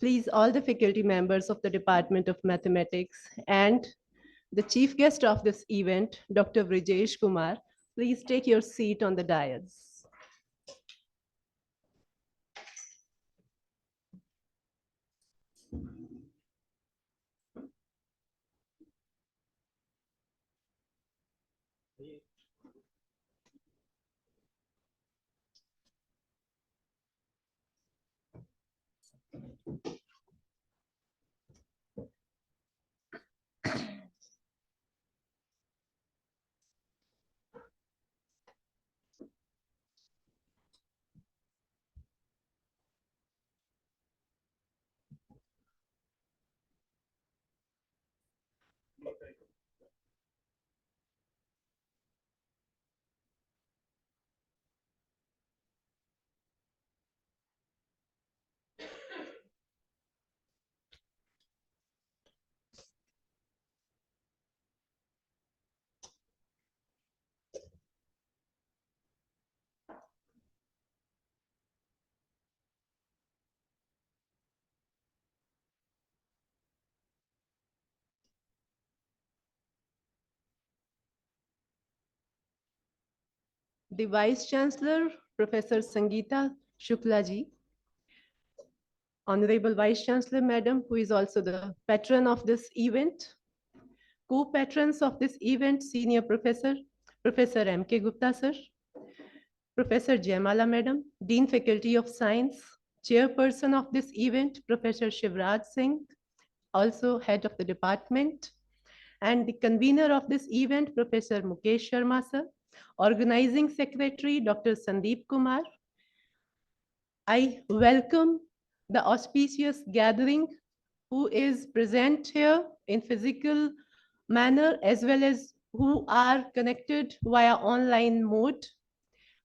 Please, all the faculty members of the Department of Mathematics and the chief guest of this event, Dr. Brijesh Kumar, please take your seat on the dais. The Vice Chancellor, Professor Sangeeta Shukla ji, Honorable Vice Chancellor Madam, who is also the patron of this event, co-patrons of this event, Senior Professor, Professor M.K. Gupta sir, Professor Jaimala Madam, Dean Faculty of Science, Chairperson of this event, Professor Shivraj Singh, also head of the department, and the convener of this event, Professor Mukesh Sharma sir, organizing secretary, Dr. Sandeep Kumar. I welcome the auspicious gathering who is present here in physical manner as well as who are connected via online mode.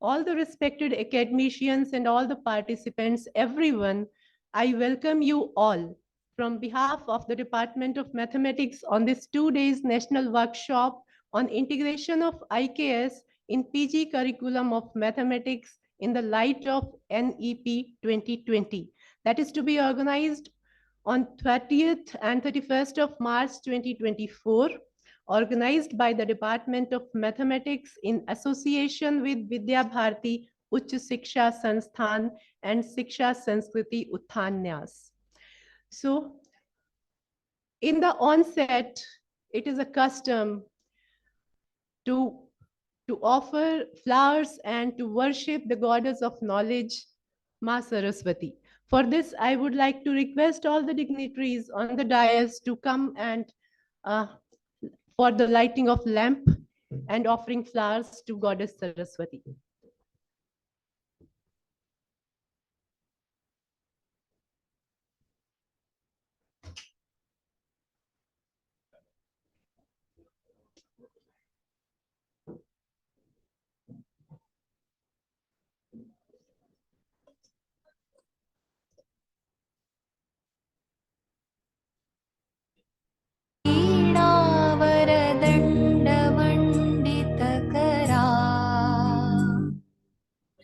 All the respected academicians and all the participants, everyone, I welcome you all from behalf of the Department of Mathematics on this 2 days national workshop on integration of IKS in PG curriculum of mathematics in the light of NEP 2020. That is to be organized on 30th and 31st of March 2024, organized by the Department of Mathematics in association with Vidya Bharati Uच्च Shiksha Sansthan and Shiksha Sanskriti Utthan Nyas. So, in the onset, it is a custom to offer flowers and to worship the goddess of knowledge, Ma Saraswati. For this, I would like to request all the dignitaries on the dais to come and for the lighting of lamp and offering flowers to Goddess Saraswati.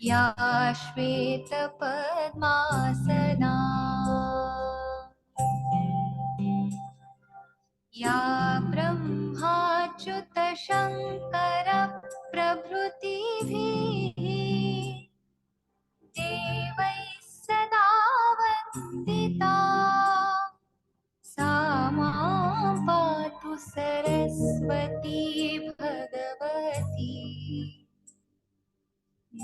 या श्वेतपद्मासना या ब्रह्माच्युतशङ्करप्रभृतिभिः देवैः सदा वन्दिता सा मां पातु सरस्वती भगवती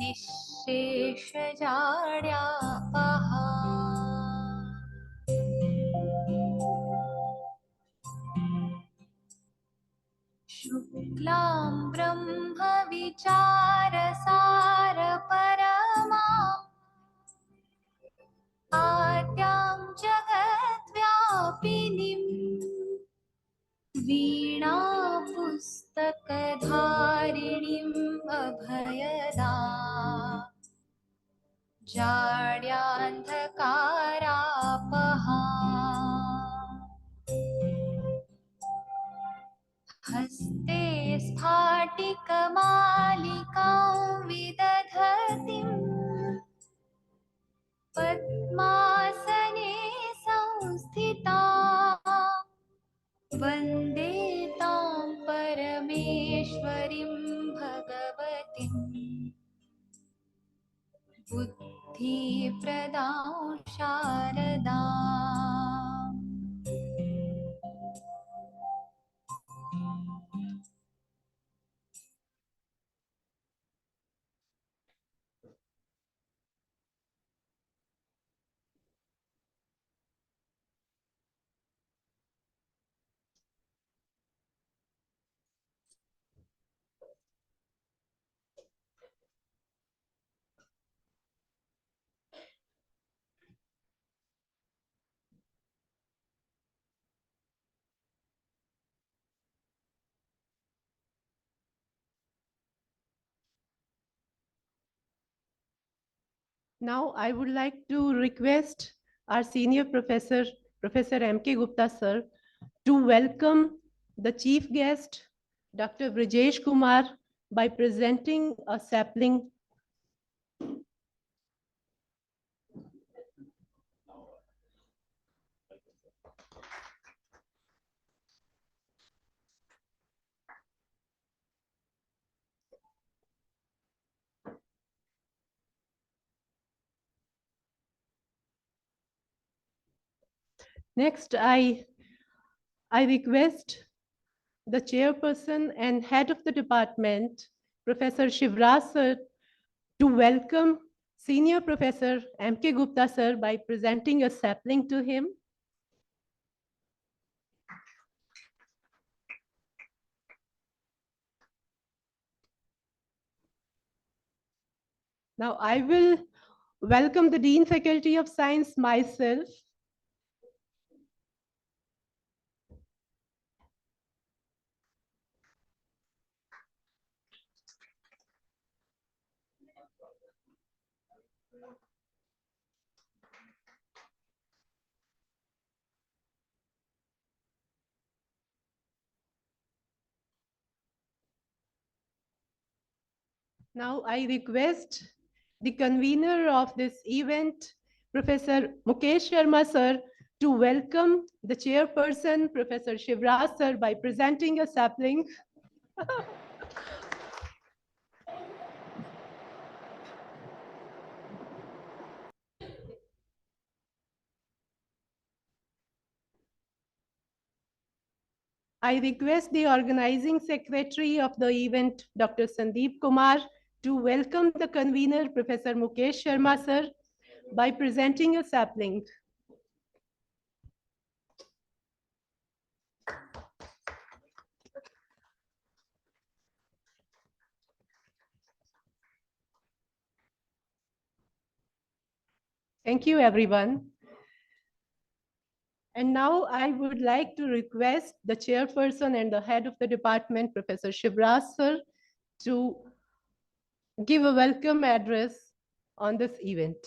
निःशेषजाड्यापहा शुक्लां ब्रह्मविचारसारपरमाम् आद्यां जगद्व्यापिनीं वीणापुस्तकधारिणीम् अभयदा जाड्यान्धकारापहा हस्ते स्फाटिकमालिकां विदधतीं पद्मासने प्रदां शारदाम्। Now I would like to request our senior professor, Professor M.K. Gupta sir, to welcome the chief guest, Dr. Brijesh Kumar, by presenting a sapling. Next, I request the chairperson and head of the department, Professor Shivraj sir, to welcome Senior Professor M.K. Gupta sir by presenting a sapling to him. Now I will welcome the Dean Faculty of Science myself. Now I request the convener of this event, Professor Mukesh Sharma sir, to welcome the chairperson, Professor Shivraj sir, by presenting a sapling. I request the organizing secretary of the event, Dr. Sandeep Kumar, to welcome the convener, Professor Mukesh Sharma sir, by presenting a sapling. Thank you, everyone. And now I would like to request the chairperson and the head of the department, Professor Shivraj sir, to give a welcome address on this event.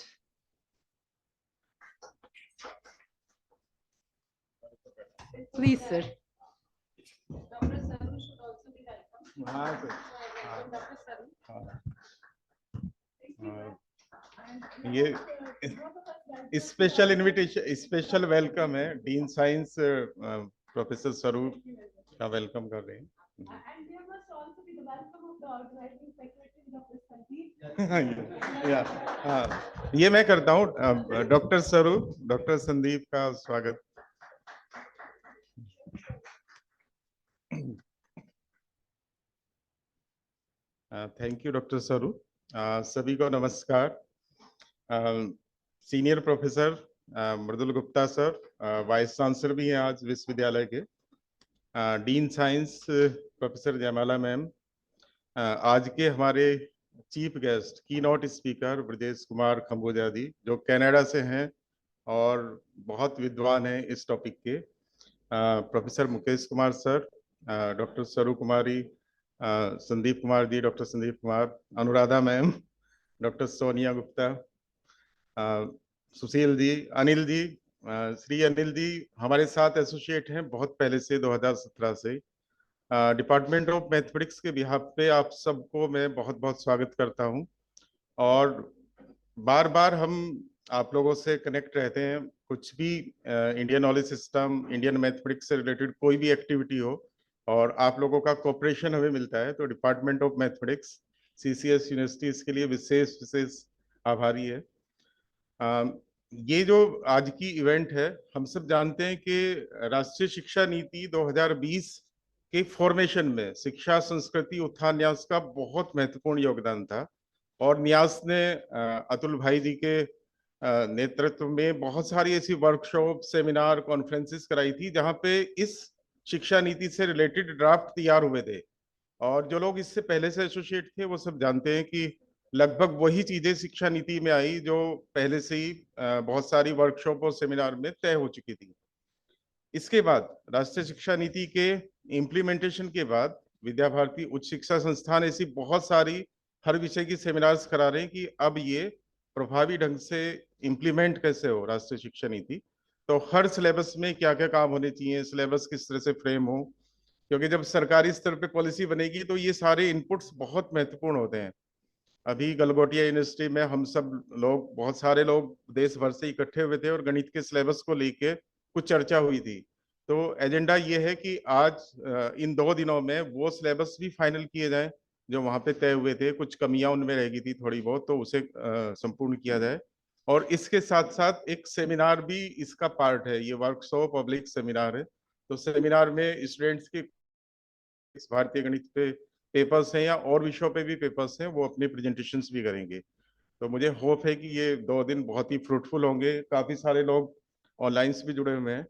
Please, sir. Dr. Saru should also be welcome. Dr. Saru. ये special invitation, special welcome है dean science professor स्वरूप का welcome कर रहे हैं। And there must also be the welcome of the organizing secretary, Dr. Sandeep. ये मैं करता हूँ, डॉक्टर स्वरूप, डॉक्टर संदीप का स्वागत। थैंक यू डॉक्टर स्वरूप। सभी को नमस्कार। सीनियर प्रोफेसर मृदुल गुप्ता सर, वाइस चांसलर भी हैं आज विश्वविद्यालय के, डीन साइंस प्रोफेसर जयमाला मैम, आज के हमारे चीफ गेस्ट की नॉट स्पीकर ब्रजेश कुमार खम्बोजा जी, जो कनाडा से हैं और बहुत विद्वान हैं इस टॉपिक के, professor Mukesh Kumar sir, doctor Swaroop Kumari, Sandeep Kumar ji, doctor Sandeep Kumar, Anuradha ma'am, doctor Sonia Gupta, Sushil ji, Anil ji, Shri Anil ji हमारे साथ एसोसिएट हैं बहुत पहले से, 2017 से। डिपार्टमेंट ऑफ मैथमेटिक्स के बिहाफ पे आप सबको मैं बहुत बहुत स्वागत करता हूं, और बार बार हम आप लोगों से कनेक्ट रहते हैं, कुछ भी Indian knowledge system, Indian mathematics से रिलेटेड कोई भी एक्टिविटी हो और आप लोगों का कोऑपरेशन हमें मिलता है, तो department of mathematics CCS university इसके लिए विशेष आभारी है। ये जो आज की इवेंट है, हम सब जानते हैं कि राष्ट्रीय शिक्षा नीति 2020 के फॉर्मेशन में शिक्षा संस्कृति उत्थान न्यास का बहुत महत्वपूर्ण योगदान था। और न्यास ने अतुल भाई जी के नेतृत्व में बहुत सारी ऐसी वर्कशॉप, सेमिनार, कॉन्फ्रेंसेस कराई थी जहां पे इस शिक्षा नीति से रिलेटेड ड्राफ्ट तैयार हुए थे। और जो लोग इससे पहले से एसोसिएट थे वो सब जानते हैं कि लगभग वही चीजें शिक्षा नीति में आई जो पहले से ही बहुत सारी वर्कशॉप और सेमिनार में तय हो चुकी थी। इसके बाद राष्ट्रीय शिक्षा नीति के इम्प्लीमेंटेशन के बाद विद्या भारती उच्च शिक्षा संस्थान ऐसी बहुत सारी हर विषय की सेमिनार्स करा रहे हैं कि अब ये प्रभावी ढंग से इम्प्लीमेंट कैसे हो राष्ट्रीय शिक्षा नीति। तो हर सिलेबस में क्या क्या काम होने चाहिए, सिलेबस किस तरह से फ्रेम हो, क्योंकि जब सरकारी स्तर पे पॉलिसी बनेगी तो ये सारे इनपुट्स बहुत महत्वपूर्ण होते हैं। अभी गलगोटिया यूनिवर्सिटी में हम सब लोग, बहुत सारे लोग देश भर से इकट्ठे हुए थे और गणित के सिलेबस को लेके कुछ चर्चा हुई थी। तो एजेंडा ये है कि आज इन 2 दिनों में वो सिलेबस भी फाइनल किए जाए जो वहां पे तय हुए थे। कुछ कमियां उनमें रह गई थी थोड़ी बहुत, तो उसे संपूर्ण किया जाए। और इसके साथ साथ एक सेमिनार भी इसका पार्ट है, ये वर्कशॉप पब्लिक सेमिनार है। तो सेमिनार में स्टूडेंट्स के भारतीय गणित पे पेपर्स हैं या और विषयों पे भी पेपर्स हैं, वो अपने प्रेजेंटेशंस भी करेंगे। तो मुझे होप है कि ये 2 दिन बहुत ही फ्रूटफुल होंगे। काफी सारे लोग ऑनलाइन भी जुड़े हुए हैं।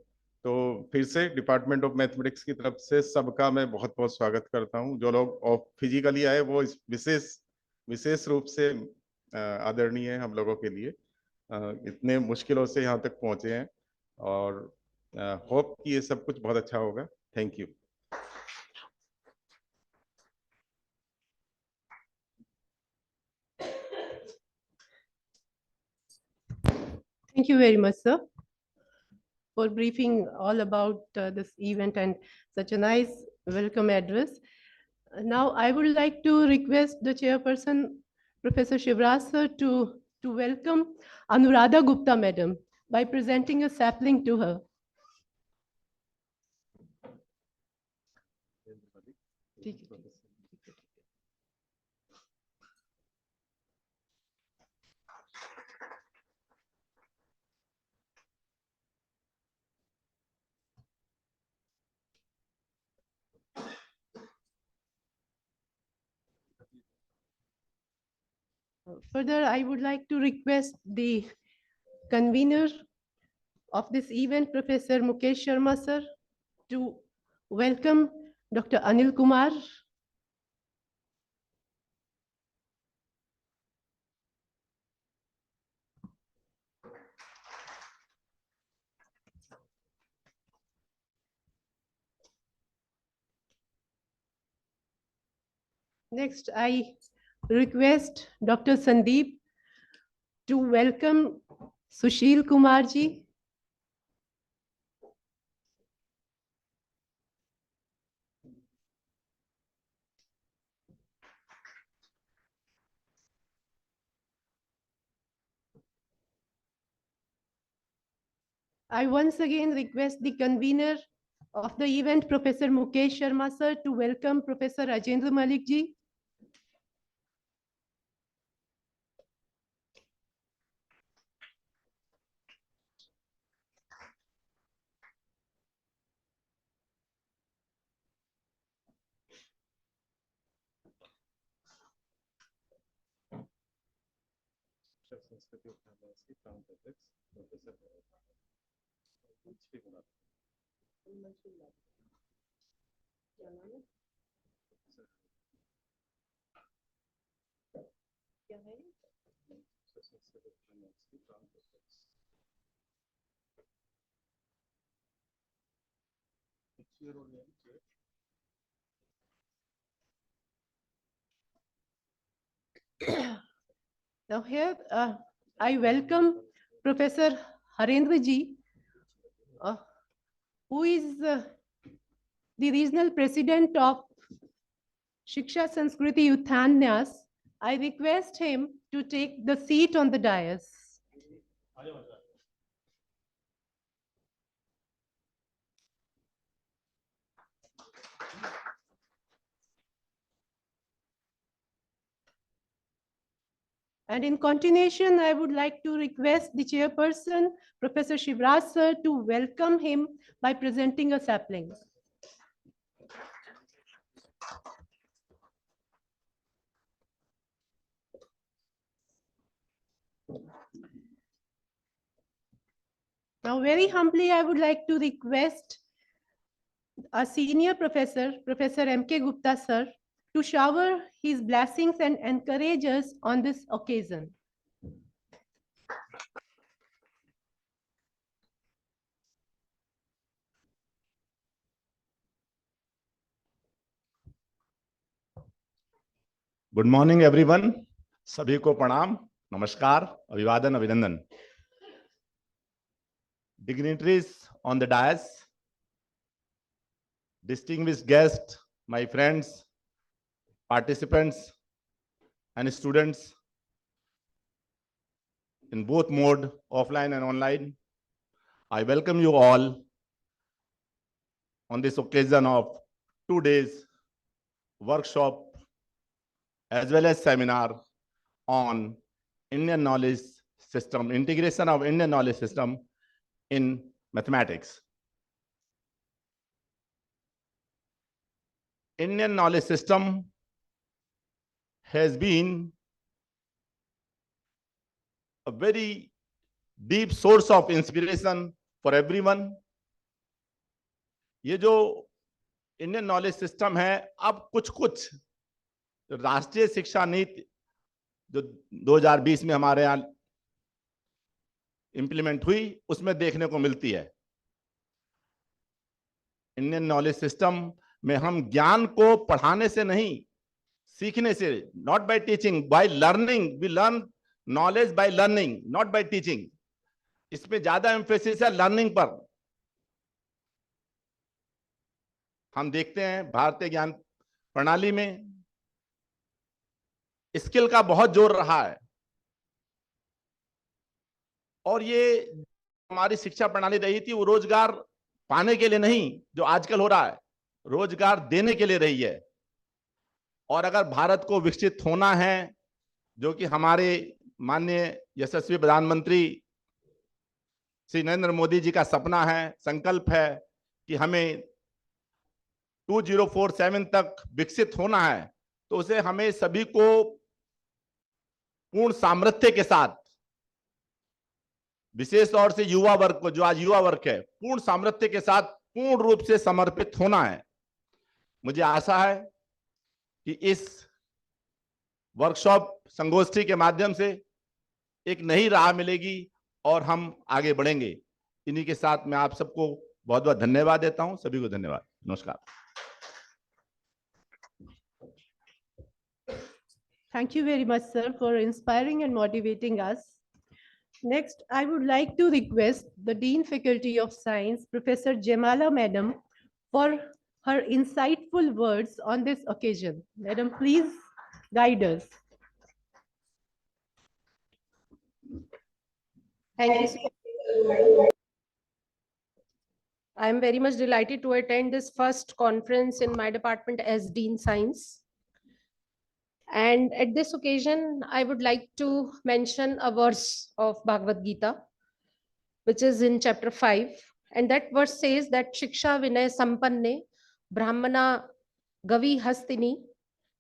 तो फिर से डिपार्टमेंट ऑफ मैथमेटिक्स की तरफ से सबका मैं बहुत बहुत स्वागत करता हूँ। जो लोग फिजिकली आए वो इस विशेष रूप से आदरणीय है हम लोगों के लिए। इतने मुश्किलों से यहाँ तक पहुंचे हैं और होप कि ये सब कुछ बहुत अच्छा होगा। Thank you. Thank you very much, sir, for briefing all about this event and such a nice welcome address. Now, I would like to request the chairperson, Professor Shivraj sir, to welcome Anuradha Gupta madam by presenting a sapling to her. Further, I would like to request the convener of this event, Professor Mukesh Sharma sir, to welcome Dr. Anil Kumar. Next, I request Dr. Sandeep to welcome Sushil Kumarji. I once again request the convener of the event, Professor Mukesh Sharma sir, to welcome Professor Rajendra Malik ji. Now here, I welcome Professor Harendra ji, who is the regional president of Shiksha Sanskriti Uthan Nyas. I request him to take the seat on the dais. And in continuation, I would like to request the chairperson, Professor Shivraj sir, to welcome him by presenting a sapling. Now, very humbly, I would like to request our senior professor, Professor M.K. Gupta sir, to shower his blessings and encourage us on this occasion. Good morning everyone, सभी को प्रणाम, नमस्कार, अभिवादन, अभिनंदन. Dignitaries on the dais, distinguished guests, my friends, participants and students in both mode, offline and online, I welcome you all on this occasion of 2 days workshop as well as seminar on Indian knowledge system, integration of Indian knowledge system in mathematics. Indian knowledge system has been a very deep source of inspiration for everyone. ये जो Indian knowledge system है, अब कुछ राष्ट्रीय शिक्षा नीति जो 2020 में हमारे यहाँ इंप्लीमेंट हुई, उसमें देखने को मिलती है. इंडियन नॉलेज सिस्टम में हम ज्ञान को पढ़ाने से नहीं, सीखने से, not by teaching, by learning. We learn knowledge by learning, not by teaching. इसमें ज्यादा एम्फेसिस है लर्निंग पर. हम देखते हैं भारतीय ज्ञान प्रणाली में स्किल का बहुत जोर रहा है, और ये हमारी शिक्षा प्रणाली रही थी वो रोजगार पाने के लिए नहीं, जो आजकल हो रहा है, रोजगार देने के लिए रही है. और अगर भारत को विकसित होना है, जो कि हमारे माननीय यशस्वी प्रधानमंत्री श्री नरेंद्र मोदी जी का सपना है, संकल्प है कि हमें 2047 तक विकसित होना है, तो उसे हमें सभी को पूर्ण सामर्थ्य के साथ, विशेष तौर से युवा वर्ग को, जो आज युवा वर्ग है, पूर्ण सामर्थ्य के साथ पूर्ण रूप से समर्पित होना है. मुझे आशा है कि इस वर्कशॉप संगोष्ठी के माध्यम से एक नई राह मिलेगी और हम आगे बढ़ेंगे. इन्हीं के साथ मैं आप सबको बहुत बहुत धन्यवाद देता हूं. सभी को धन्यवाद, नमस्कार. Thank you very much, sir, for inspiring and motivating us. Next, I would like to request the Dean Faculty of Science, Professor Jemala Madam, for her insightful words on this occasion. Madam, please guide us. Thank you, sir. I am very much delighted to attend this first conference in my department as Dean Science. And at this occasion, I would like to mention a verse of Bhagavad Gita, which is in chapter 5. And that verse says that Shiksha Vinay Sampanne Brahmana Gavi Hastini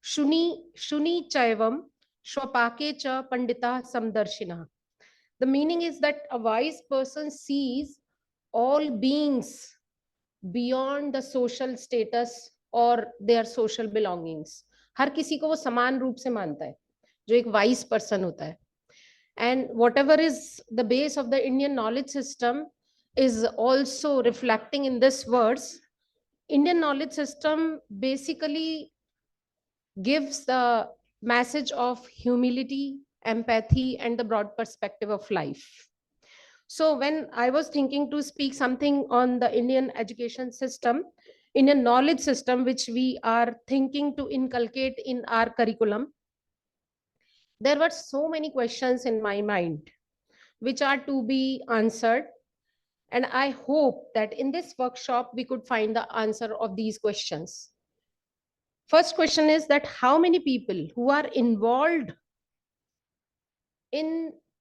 Shuni Chaivam Shwapake Cha Pandita Samdarshina. The meaning is that a wise person sees all beings beyond the social status or their social belongings. हर किसी को वो समान रूप से मानता है, जो एक वाइज पर्सन होता है. And whatever is the base of the Indian knowledge system is also reflecting in this verse. Indian knowledge system basically gives the message of humility, empathy, and the broad perspective of life. So when I was thinking to speak something on the Indian education system, Indian knowledge system, which we are thinking to inculcate in our curriculum, there were so many questions in my mind which are to be answered. And I hope that in this workshop, we could find the answer of these questions. First question is that how many people who are involved in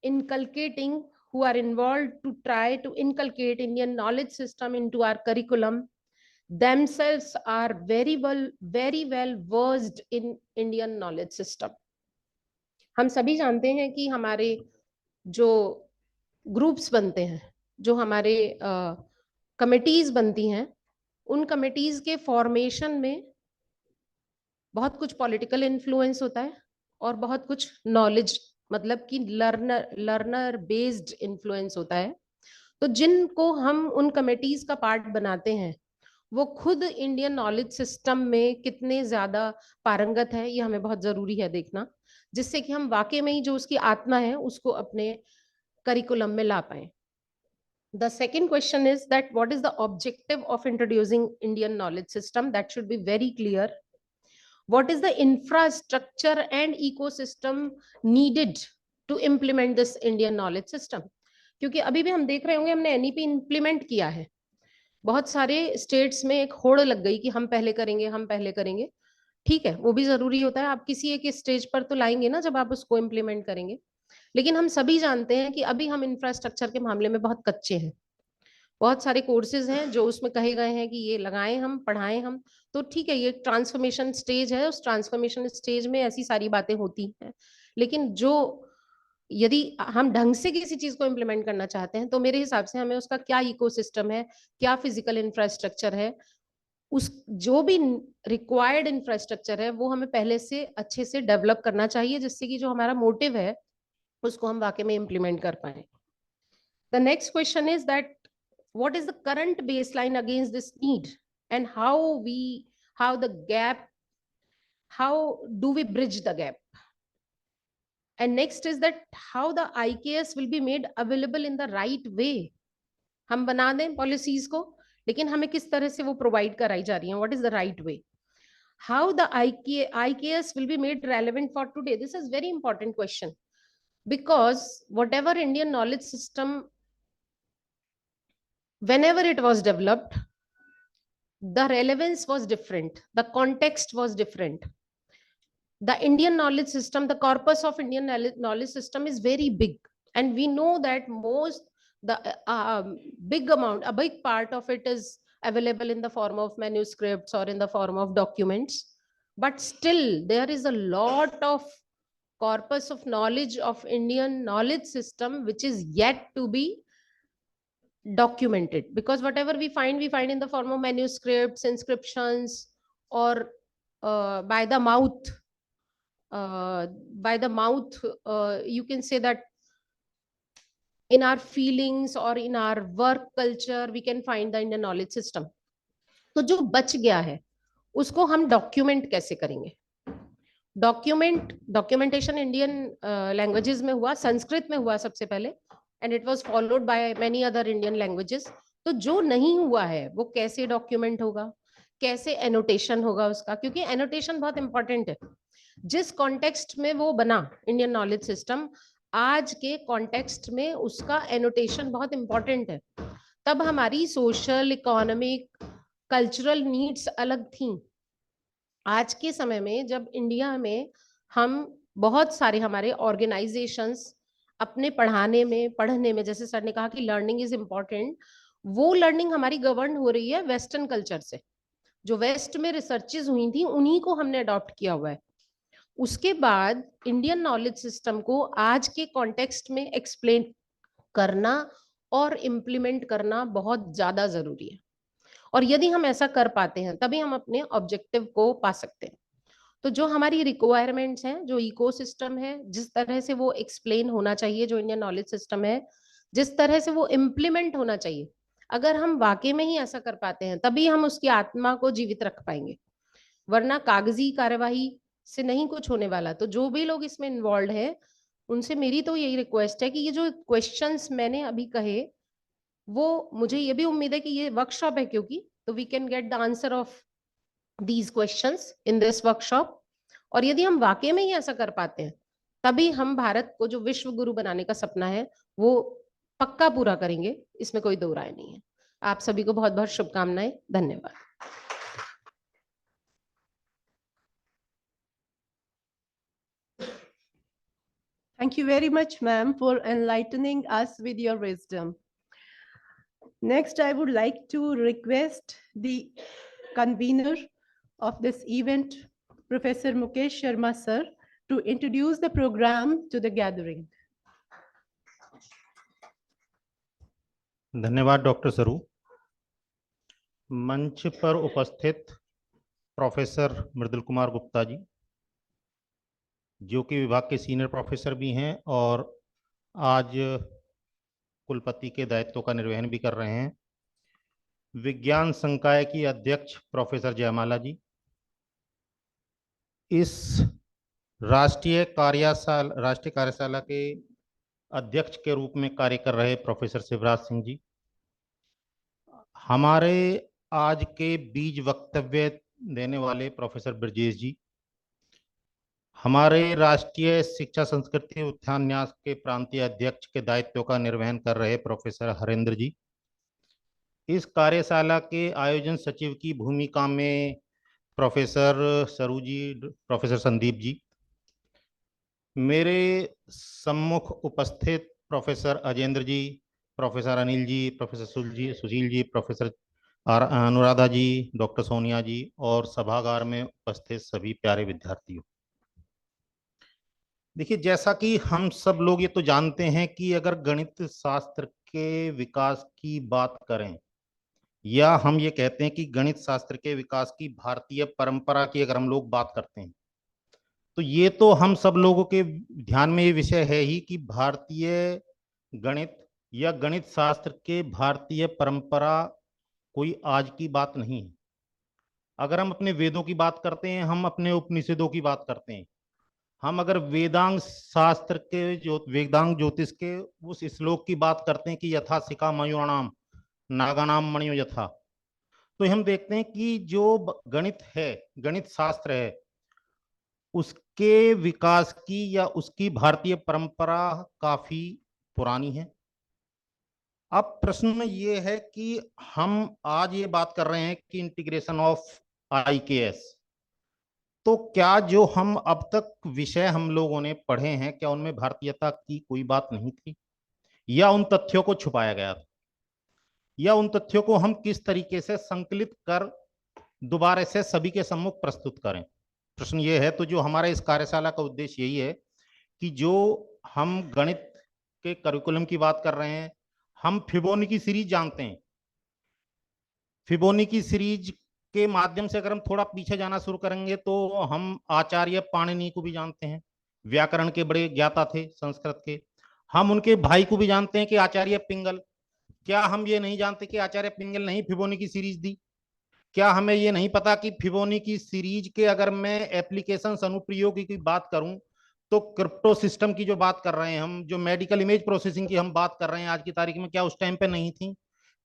inculcating, who are involved to try to inculcate Indian knowledge system into our curriculum, themselves are very well versed in Indian knowledge system. हम सभी जानते हैं कि हमारे जो groups बनते हैं, जो हमारे कमिटीज बनती हैं, उन कमिटीज के फॉर्मेशन में बहुत कुछ पॉलिटिकल इन्फ्लुएंस होता है और बहुत कुछ नॉलेज मतलब कि लर्नर बेस्ड इन्फ्लुएंस होता है. तो जिनको हम उन कमिटीज का पार्ट बनाते हैं वो खुद इंडियन नॉलेज सिस्टम में कितने ज्यादा पारंगत है, ये हमें बहुत जरूरी है देखना, जिससे कि हम वाकई में ही जो उसकी आत्मा है उसको अपने करिकुलम में ला पाए. The second question is that what is the objective of introducing Indian knowledge system? That should be very clear. What is the infrastructure and ecosystem needed to implement this Indian knowledge system? क्योंकि अभी भी हम देख रहे होंगे हमने NEP implement किया है, बहुत सारे स्टेट्स में एक होड़ लग गई कि हम पहले करेंगे, हम पहले करेंगे. ठीक है, वो भी जरूरी होता है, आप किसी एक स्टेज पर तो लाएंगे ना जब आप उसको इम्प्लीमेंट करेंगे. लेकिन हम सभी जानते हैं कि अभी हम इंफ्रास्ट्रक्चर के मामले में बहुत कच्चे हैं. बहुत सारे कोर्सेज हैं जो उसमें कहे गए हैं कि ये लगाएं हम, पढ़ाएं हम, तो ठीक है, ये ट्रांसफॉर्मेशन स्टेज है, उस ट्रांसफॉर्मेशन स्टेज में ऐसी सारी बातें होती हैं. लेकिन जो यदि हम ढंग से किसी चीज को इम्प्लीमेंट करना चाहते हैं तो मेरे हिसाब से हमें उसका क्या इकोसिस्टम है, क्या फिजिकल इंफ्रास्ट्रक्चर है, उस जो भी रिक्वायर्ड इंफ्रास्ट्रक्चर है वो हमें पहले से अच्छे से डेवलप करना चाहिए, जिससे कि जो हमारा मोटिव है उसको हम वाकई में इम्प्लीमेंट कर पाए. The next question is that what is the current baseline against this need and how do we bridge the gap? And next is that how the IKS will be made available in the right way. हम बना दें policies को, लेकिन हमें किस तरह से वो प्रोवाइड कराई जा रही हैं, what is the right way? How the IKS will be made relevant for today? This is very important question, because whatever Indian knowledge system, whenever it was developed, the relevance was different, the context was different. The Indian knowledge system, the corpus of Indian knowledge system is very big, and we know that a big part of it is available in the form of manuscripts or in the form of documents, but still there is a lot of corpus of knowledge of Indian knowledge system which is yet to be documented, because whatever we find in the form of manuscripts, inscriptions, or by the mouth, you can say that in our feelings or in our work culture we can find the Indian knowledge system. तो जो बच गया है उसको हम document कैसे करेंगे? Documentation Indian languages में हुआ, संस्कृत में हुआ सबसे पहले, and it was followed by many other Indian languages. तो जो नहीं हुआ है वो कैसे डॉक्यूमेंट होगा, कैसे एनोटेशन होगा उसका, क्योंकि एनोटेशन बहुत इंपॉर्टेंट है. जिस कॉन्टेक्स्ट में वो बना इंडियन नॉलेज सिस्टम, आज के कॉन्टेक्स्ट में उसका एनोटेशन बहुत इंपॉर्टेंट है. तब हमारी सोशल, इकोनॉमिक, कल्चरल नीड्स अलग थी. आज के समय में जब इंडिया में हम बहुत सारे हमारे ऑर्गेनाइजेशंस अपने पढ़ने में, जैसे सर ने कहा कि लर्निंग इज इम्पोर्टेंट, वो लर्निंग हमारी गवर्न हो रही है वेस्टर्न कल्चर से. जो वेस्ट में रिसर्चेज हुई थी उन्हीं को हमने अडॉप्ट किया हुआ है. उसके बाद इंडियन नॉलेज सिस्टम को आज के कॉन्टेक्स्ट में एक्सप्लेन करना और इम्प्लीमेंट करना बहुत ज्यादा जरूरी है. और यदि हम ऐसा कर पाते हैं तभी हम अपने ऑब्जेक्टिव को पा सकते हैं. तो जो हमारी रिक्वायरमेंट्स हैं, जो इकोसिस्टम है, जिस तरह से वो एक्सप्लेन होना चाहिए, जो इंडियन नॉलेज सिस्टम है, जिस तरह से वो इम्प्लीमेंट होना चाहिए, अगर हम वाकई में ही ऐसा कर पाते हैं तभी हम उसकी आत्मा को जीवित रख पाएंगे. वरना कागजी कार्यवाही से नहीं कुछ होने वाला. तो जो भी लोग इसमें इन्वॉल्व है उनसे मेरी तो यही रिक्वेस्ट है कि ये जो क्वेश्चंस मैंने अभी कहे, वो मुझे ये भी उम्मीद है कि ये वर्कशॉप है, क्योंकि तो we can get the answer of these questions in this workshop. और यदि हम वाकई में ही ऐसा कर पाते हैं तभी हम भारत को जो विश्व गुरु बनाने का सपना है वो पक्का पूरा करेंगे, इसमें कोई दो राय नहीं है. आप सभी को बहुत बहुत शुभकामनाएं. धन्यवाद. Thank you. Thank you very much, ma'am, for enlightening us with your wisdom. Next, I would like to request the convener of this event, Professor Mukesh Sharma, sir, to introduce the program to the gathering. धन्यवाद doctor सरू। मंच पर उपस्थित professor मृदुल कुमार गुप्ता जी, जो कि विभाग के senior professor भी हैं और आज कुलपति के दायित्व का निर्वहन भी कर रहे हैं। विज्ञान संकाय की अध्यक्ष प्रोफेसर जयमाला जी, इस राष्ट्रीय कार्यशाला के अध्यक्ष के रूप में कार्य कर रहे प्रोफेसर शिवराज सिंह जी, हमारे आज के बीज वक्तव्य देने वाले प्रोफेसर ब्रजेश जी, हमारे राष्ट्रीय शिक्षा संस्कृति उत्थान न्यास के प्रांतीय अध्यक्ष के दायित्व का निर्वहन कर रहे प्रोफेसर हरेंद्र जी, इस कार्यशाला के आयोजन सचिव की भूमिका में प्रोफेसर सरू जी, प्रोफेसर संदीप जी, मेरे सम्मुख उपस्थित प्रोफेसर अजेंद्र जी, professor Anil ji, professor Sushil ji, professor Anuradha जी, डॉक्टर सोनिया जी और सभागार में उपस्थित सभी प्यारे विद्यार्थियों। देखिए, जैसा कि हम सब लोग ये तो जानते हैं कि अगर गणित शास्त्र के विकास की बात करें या हम ये कहते हैं कि गणित शास्त्र के विकास की भारतीय परंपरा की अगर हम लोग बात करते हैं, तो ये तो हम सब लोगों के ध्यान में ये विषय है ही कि भारतीय गणित या गणित शास्त्र के भारतीय परंपरा कोई आज की बात नहीं है। अगर हम अपने वेदों की बात करते हैं, हम अपने उपनिषदों की बात करते हैं, हम अगर वेदांग शास्त्र के वेदांग ज्योतिष के उस श्लोक की बात करते हैं कि यथा सिका मयूराणाम नागानाम मणियो यथा, तो हम देखते हैं कि जो गणित है, गणित शास्त्र है, उसके विकास की या उसकी भारतीय परंपरा काफी पुरानी है। अब प्रश्न ये है कि हम आज ये बात कर रहे हैं कि इंटीग्रेशन ऑफ IKS, तो क्या जो हम अब तक विषय हम लोगों ने पढ़े हैं, क्या उनमें भारतीयता की कोई बात नहीं थी, या उन तथ्यों को छुपाया गया था, या उन तथ्यों को हम किस तरीके से संकलित कर दोबारा से सभी के सम्मुख प्रस्तुत करें? प्रश्न ये है। तो जो हमारा इस कार्यशाला का उद्देश्य यही है कि जो हम गणित के करिकुलम की बात कर रहे हैं, हम फिबोनी की सीरीज जानते हैं। फिबोनी की सीरीज के माध्यम से अगर हम थोड़ा पीछे जाना शुरू करेंगे तो हम आचार्य पाणिनि को भी जानते हैं, व्याकरण के बड़े ज्ञाता थे संस्कृत के। हम उनके भाई को भी जानते हैं कि आचार्य पिंगल। क्या हम ये नहीं जानते कि आचार्य पिंगल ने ही फिबोनी की सीरीज दी? क्या हमें ये नहीं पता कि फिबोनी की सीरीज के अगर मैं एप्लीकेशन अनुप्रयोग की बात करूं तो क्रिप्टो सिस्टम की जो बात कर रहे हैं हम, जो मेडिकल इमेज प्रोसेसिंग की हम बात कर रहे हैं आज की तारीख में, क्या उस टाइम पे नहीं थी?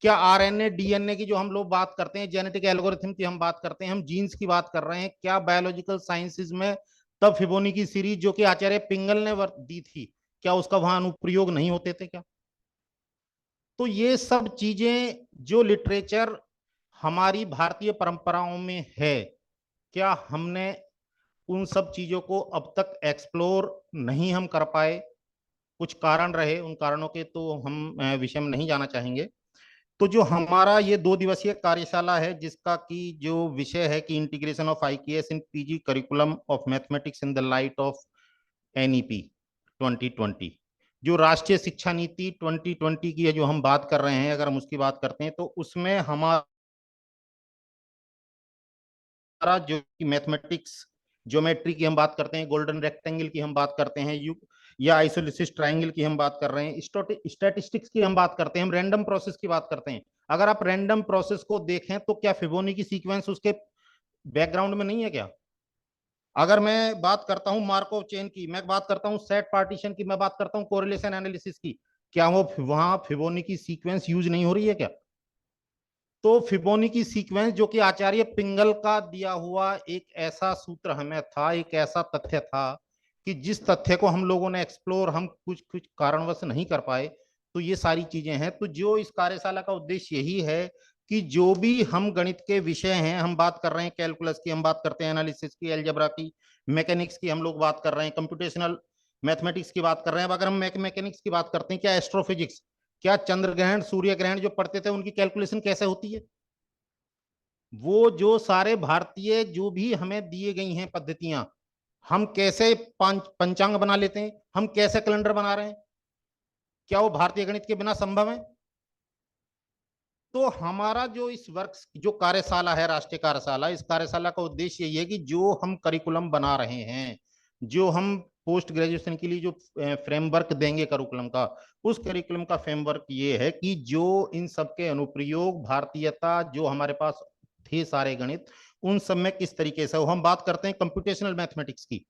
क्या RNA DNA की जो हम लोग बात करते हैं, जेनेटिक एल्गोरिथम की हम बात करते हैं, हम जीन्स की बात कर रहे हैं, क्या बायोलॉजिकल साइंसेज में तब फिबोनी की सीरीज जो कि आचार्य पिंगल ने दी थी, क्या उसका वहां अनुप्रयोग नहीं होते थे क्या? तो ये सब चीजें जो लिटरेचर हमारी भारतीय परंपराओं में है, क्या हमने उन सब चीजों को अब तक एक्सप्लोर नहीं हम कर पाए? कुछ कारण रहे, उन कारणों के तो हम विषय में नहीं जाना चाहेंगे। तो जो हमारा ये 2 दिवसीय कार्यशाला है, जिसका की जो विषय है कि integration of IKS in PG curriculum of mathematics in the light of NEP 2020, जो राष्ट्रीय शिक्षा नीति 2020 की है जो हम बात कर रहे हैं, अगर हम उसकी बात करते हैं तो उसमें हमारा जो मैथमेटिक्स ज्योमेट्री की हम बात करते हैं, गोल्डन रेक्टेंगल की हम बात करते हैं, या आइसोलिसिस ट्रायंगल की हम बात कर रहे हैं, स्टैटिस्टिक्स की हम बात करते हैं, हम रैंडम प्रोसेस की बात करते हैं। अगर आप रैंडम प्रोसेस को देखें तो क्या फिबोनी की सीक्वेंस उसके बैकग्राउंड में नहीं है क्या? अगर मैं बात करता हूं मार्कोव चेन की, मैं बात करता हूं सेट पार्टीशन की, मैं बात करता हूं कोरिलेशन एनालिसिस की, क्या वो वहां फिबोनी की सीक्वेंस यूज नहीं हो रही है क्या? तो फिबोनी की सीक्वेंस जो कि आचार्य पिंगल का दिया हुआ एक ऐसा सूत्र हमें था, एक ऐसा तथ्य था कि जिस तथ्य को हम लोगों ने एक्सप्लोर हम कुछ कारणवश नहीं कर पाए। तो ये सारी चीजें हैं। तो जो इस कार्यशाला का उद्देश्य यही है कि जो भी हम गणित के विषय हैं, हम बात कर रहे हैं कैलकुलस की, हम बात करते हैं एनालिसिस की, अलजेब्रा की, मैकेनिक्स की हम लोग बात कर रहे हैं, कंप्यूटेशनल मैथमेटिक्स की बात कर रहे हैं। अब अगर हम मैकेनिक्स की बात करते हैं, क्या एस्ट्रोफिजिक्स, क्या चंद्र ग्रहण सूर्य ग्रहण जो पढ़ते थे उनकी कैलकुलेशन कैसे होती है? वो जो सारे भारतीय जो भी हमें दिए गई हैं पद्धतियां, हम कैसे पंचांग बना लेते हैं, हम कैसे कैलेंडर बना रहे हैं, क्या वो भारतीय गणित के बिना संभव है? तो हमारा जो इस वर्क जो कार्यशाला है, राष्ट्रीय कार्यशाला, इस कार्यशाला का उद्देश्य यही है कि जो हम करिकुलम बना रहे हैं, जो हम पोस्ट ग्रेजुएशन के लिए जो फ्रेमवर्क देंगे करिकुलम का, उस करिकुलम का फ्रेमवर्क ये है कि जो इन सब के अनुप्रयोग भारतीयता जो हमारे पास थे सारे गणित, उन सब में किस तरीके से हो। हम बात करते हैं कंप्यूटेशनल मैथमेटिक्स की,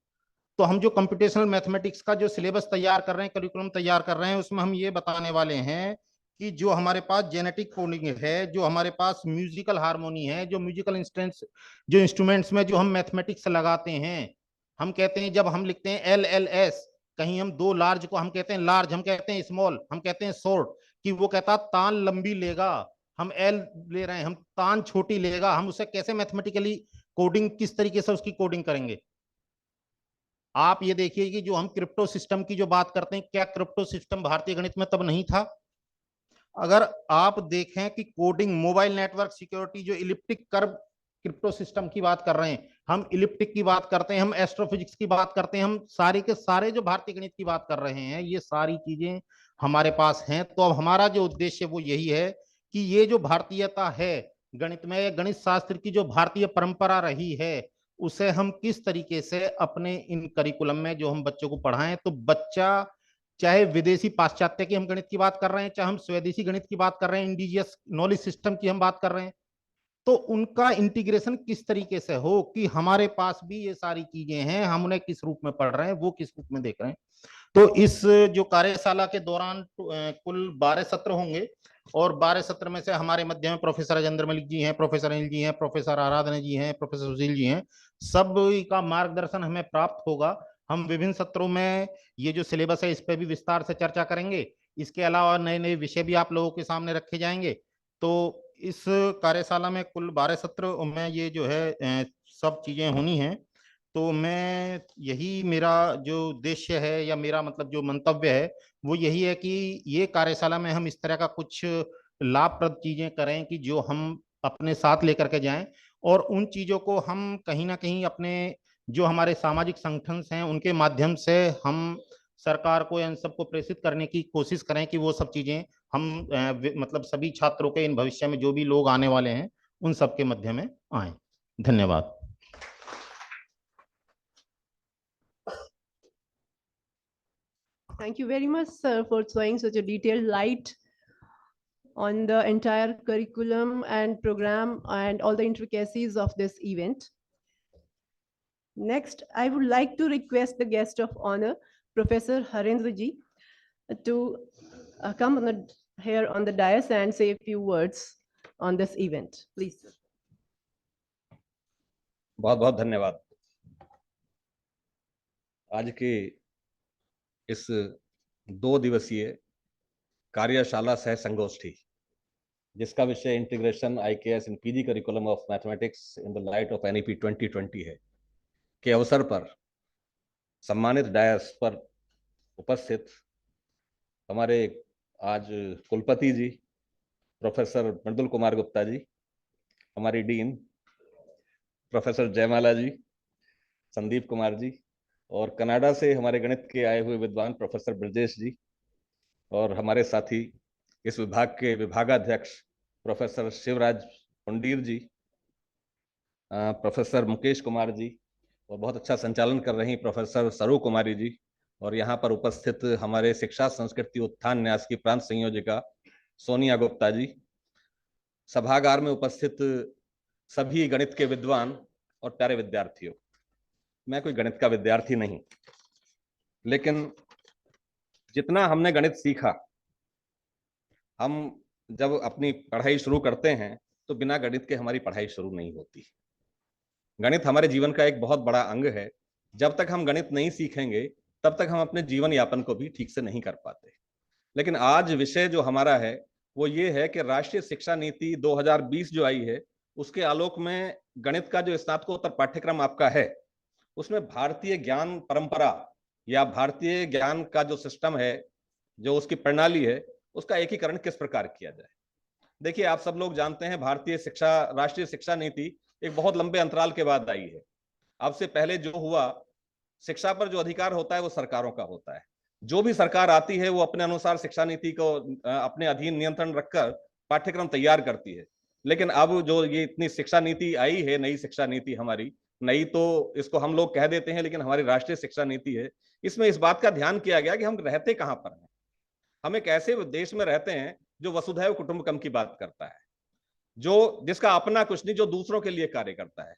तो हम जो कंप्यूटेशनल मैथमेटिक्स का जो सिलेबस तैयार कर रहे हैं, करिकुलम तैयार कर रहे हैं, उसमें हम ये बताने वाले हैं कि जो हमारे पास जेनेटिक कोडिंग है, जो हमारे पास म्यूजिकल हार्मोनी है, जो म्यूजिकल इंस्ट्रूमेंट्स में जो हम मैथमेटिक्स लगाते हैं, हम कहते हैं जब हम लिखते हैं LLS, कहीं हम दो लार्ज को हम कहते हैं लार्ज, हम कहते हैं स्मॉल, हम कहते हैं शॉर्ट, कि वो कहता तान लंबी लेगा, हम L ले रहे हैं, हम तान छोटी लेगा, हम उसे कैसे मैथमेटिकली कोडिंग, किस तरीके से उसकी कोडिंग करेंगे। आप ये देखिए कि जो हम क्रिप्टो सिस्टम की जो बात करते हैं, क्या क्रिप्टो सिस्टम भारतीय गणित में तब नहीं था? अगर आप देखें कि कोडिंग, मोबाइल नेटवर्क सिक्योरिटी, जो इलिप्टिक कर्व क्रिप्टो सिस्टम की बात कर रहे हैं, हम इलिप्टिक की बात करते हैं, हम एस्ट्रोफिजिक्स की बात करते हैं, हम सारे के सारे जो भारतीय गणित की बात कर रहे हैं, ये सारी चीजें हमारे पास हैं। तो अब हमारा जो उद्देश्य वो यही है कि ये जो भारतीयता है गणित में, गणित शास्त्र की जो भारतीय परंपरा रही है, उसे हम किस तरीके से अपने इन करिकुलम में जो हम बच्चों को पढ़ाएं, तो बच्चा चाहे विदेशी पाश्चात्य की हम गणित की बात कर रहे हैं, चाहे हम स्वदेशी गणित की बात कर रहे हैं, इंडिजियस नॉलेज सिस्टम की हम बात कर रहे हैं, तो उनका इंटीग्रेशन किस तरीके से हो कि हमारे पास भी ये सारी चीजें हैं, हम उन्हें किस रूप में पढ़ रहे हैं, वो किस रूप में देख रहे हैं। तो इस जो कार्यशाला के दौरान कुल 12 सत्र होंगे, और 12 सत्र में से हमारे मध्य में प्रोफेसर राजेंद्र मलिक जी हैं, प्रोफेसर अनिल जी हैं, प्रोफेसर आराधना जी हैं, प्रोफेसर सुशील जी हैं, सब का मार्गदर्शन हमें प्राप्त होगा। हम विभिन्न सत्रों में ये जो सिलेबस है इस पर भी विस्तार से चर्चा करेंगे। इसके अलावा नए नए विषय भी आप लोगों के सामने रखे जाएंगे। तो इस कार्यशाला में कुल 12 सत्र में ये जो है सब चीजें होनी हैं। तो मैं यही, मेरा जो उद्देश्य है या मेरा मतलब जो मंतव्य है वो यही है कि ये कार्यशाला में हम इस तरह का कुछ लाभप्रद चीजें करें कि जो हम अपने साथ लेकर के जाएं, और उन चीजों को हम कहीं ना कहीं अपने जो हमारे सामाजिक संगठन हैं उनके माध्यम से हम सरकार को इन सबको प्रेषित करने की कोशिश करें कि वो सब चीजें हम मतलब सभी छात्रों के इन भविष्य में जो भी लोग आने वाले हैं उन सबके मध्य में आए। धन्यवाद। Thank you very much, sir, for throwing such a detailed light on the entire curriculum and program and all the intricacies of this event. Next, I would like to request the guest of honor, Professor Harendra ji, to come here on the dais and say a few words on this event. Please, sir. बहुत बहुत धन्यवाद। आज के इस 2 दिवसीय कार्यशाला सह संगोष्ठी, जिसका विषय integration IKS in PG curriculum of mathematics in the light of NEP 2020 है, के अवसर पर सम्मानित डायस पर उपस्थित हमारे आज कुलपति जी प्रोफेसर मृदुल कुमार गुप्ता जी, हमारी डीन प्रोफेसर जयमाला जी, संदीप कुमार जी, और कनाडा से हमारे गणित के आए हुए विद्वान प्रोफेसर ब्रजेश जी, और हमारे साथी इस विभाग के विभागाध्यक्ष प्रोफेसर शिवराज पुंडीर जी, प्रोफेसर मुकेश कुमार जी, और बहुत अच्छा संचालन कर रही प्रोफेसर सरू कुमारी जी, और यहाँ पर उपस्थित हमारे शिक्षा संस्कृति उत्थान न्यास की प्रांत संयोजिका सोनिया गुप्ता जी, सभागार में उपस्थित सभी गणित के विद्वान और प्यारे विद्यार्थियों। मैं कोई गणित का विद्यार्थी नहीं, लेकिन जितना हमने गणित सीखा, हम जब अपनी पढ़ाई शुरू करते हैं तो बिना गणित के हमारी पढ़ाई शुरू नहीं होती। गणित हमारे जीवन का एक बहुत बड़ा अंग है। जब तक हम गणित नहीं सीखेंगे तब तक हम अपने जीवन यापन को भी ठीक से नहीं कर पाते। लेकिन आज विषय जो हमारा है वो ये है कि राष्ट्रीय शिक्षा नीति 2020 जो आई है, उसके आलोक में गणित का जो स्नातकोत्तर पाठ्यक्रम आपका है, उसमें भारतीय ज्ञान परंपरा या भारतीय ज्ञान का जो सिस्टम है, जो उसकी प्रणाली है, उसका एकीकरण किस प्रकार किया जाए। देखिए, आप सब लोग जानते हैं भारतीय शिक्षा, राष्ट्रीय शिक्षा नीति एक बहुत लंबे अंतराल के बाद आई है। अब से पहले जो हुआ, शिक्षा पर जो अधिकार होता है वो सरकारों का होता है। जो भी सरकार आती है वो अपने अनुसार शिक्षा नीति को अपने अधीन नियंत्रण रखकर पाठ्यक्रम तैयार करती है। लेकिन अब जो ये इतनी शिक्षा नीति आई है, नई शिक्षा नीति हमारी, नई तो इसको हम लोग कह देते हैं, लेकिन हमारी राष्ट्रीय शिक्षा नीति है, इसमें इस बात का ध्यान किया गया कि हम रहते कहाँ पर हैं। हम एक ऐसे देश में रहते हैं जो वसुधैव कुटुंबकम की बात करता है, जो जिसका अपना कुछ नहीं, जो दूसरों के लिए कार्य करता है।